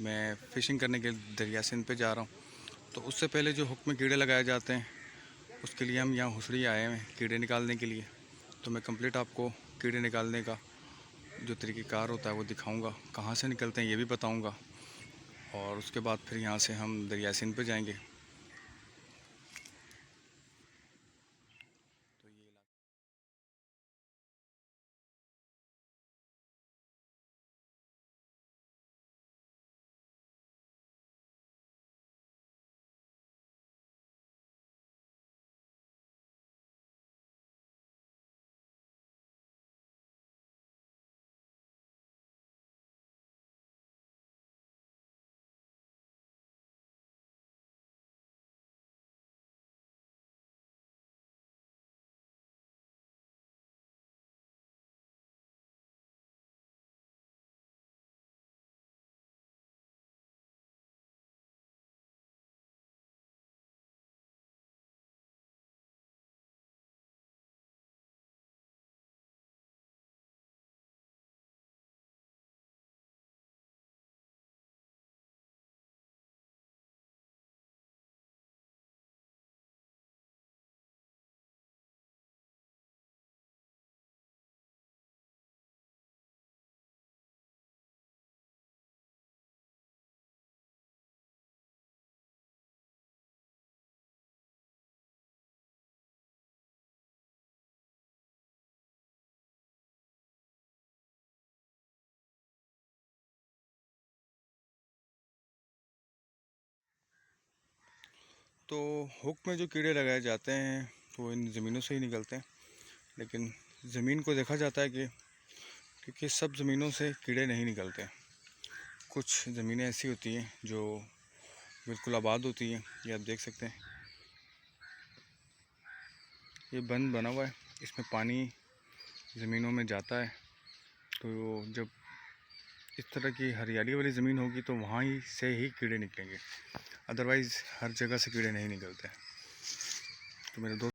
मैं फ़िशिंग करने के लिए दरिया सिंध पे जा रहा हूँ। तो उससे पहले जो हुक में कीड़े लगाए जाते हैं, उसके लिए हम यहाँ हुसड़ी आए हैं कीड़े निकालने के लिए। तो मैं कंप्लीट आपको कीड़े निकालने का जो तरीक़ेकार होता है वो दिखाऊंगा, कहाँ से निकलते हैं ये भी बताऊंगा, और उसके बाद फिर यहाँ से हम दरिया सिंध पे जाएंगे। तो ये तो हुक में जो कीड़े लगाए जाते हैं वो इन ज़मीनों से ही निकलते हैं, लेकिन ज़मीन को देखा जाता है कि क्योंकि सब ज़मीनों से कीड़े नहीं निकलते। कुछ ज़मीनें ऐसी होती हैं जो बिल्कुल आबाद होती हैं। ये आप देख सकते हैं, ये बंद बना हुआ है, इसमें पानी ज़मीनों में जाता है। तो जब इस तरह की हरियाली वाली ज़मीन होगी तो वहाँ ही से ही कीड़े निकलेंगे, अदरवाइज़ हर जगह से कीड़े नहीं निकलते। तो मेरे दोस्त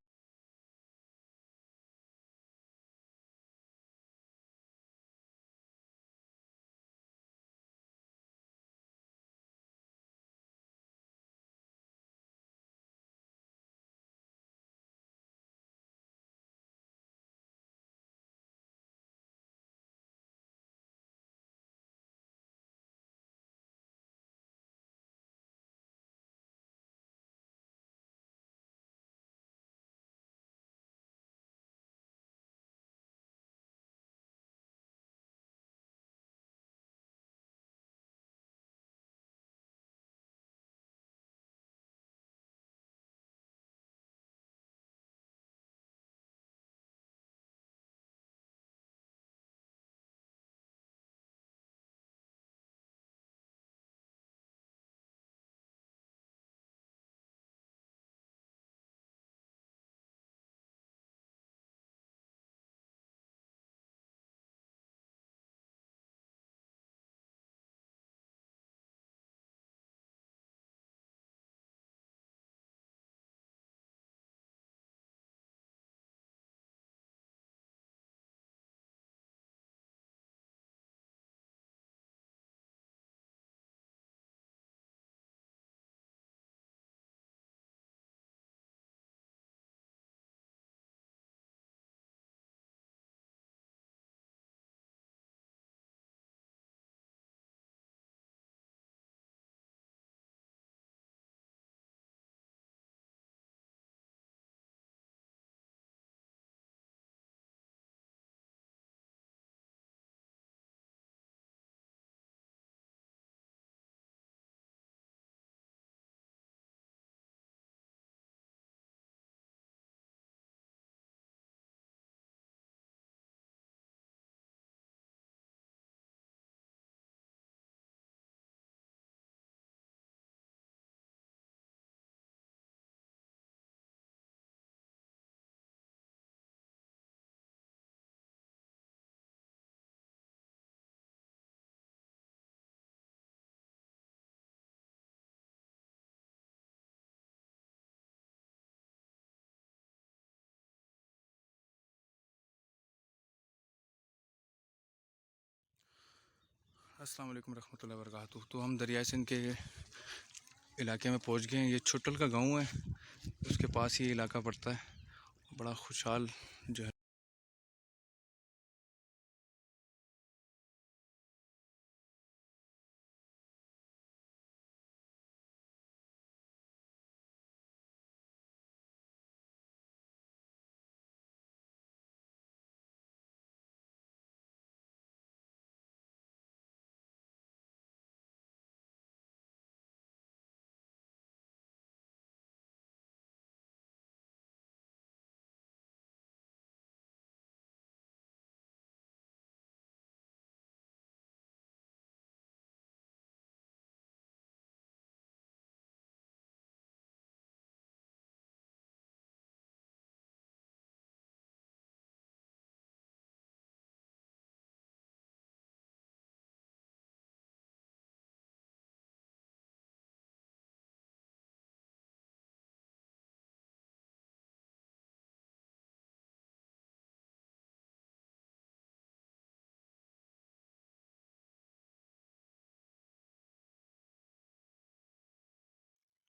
अस्सलाम वालेकुम रहमतुल्लाहि व बरकातुहू। तो हम दरिया सिंध के इलाके में पहुंच गए हैं। ये छुट्टल का गांव है, उसके पास ही इलाका पड़ता है। बड़ा खुशहाल जो है।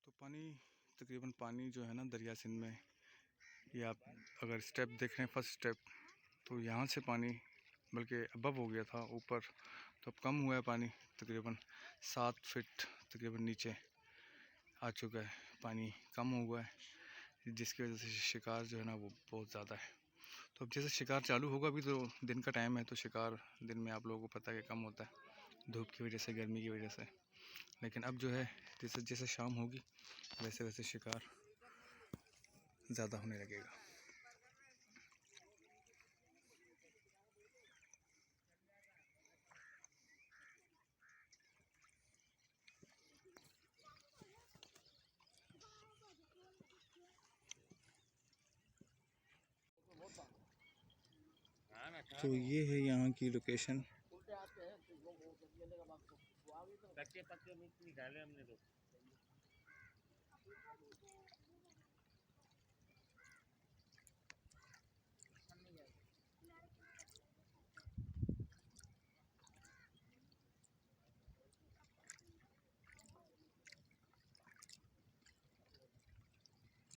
तो तकरीबन पानी जो है ना दरिया सिंध में, ये आप अगर स्टेप देख रहे हैं फर्स्ट स्टेप, तो यहाँ से पानी बल्कि अबव हो गया था ऊपर, तो अब कम हुआ है पानी। तकरीबन 7 फीट तकरीबन नीचे आ चुका है, पानी कम हुआ है, जिसकी वजह से शिकार जो है ना वो बहुत ज़्यादा है। तो अब जैसे शिकार चालू होगा, अभी तो दिन का टाइम है, तो शिकार दिन में आप लोगों को पता है कि कम होता है धूप की वजह से, गर्मी की वजह से। लेकिन अब जो है जैसे जैसे शाम होगी वैसे वैसे शिकार ज़्यादा होने लगेगा। तो ये है यहाँ की लोकेशन। कच्चे पक्के मिर्च निकाले हमने तो।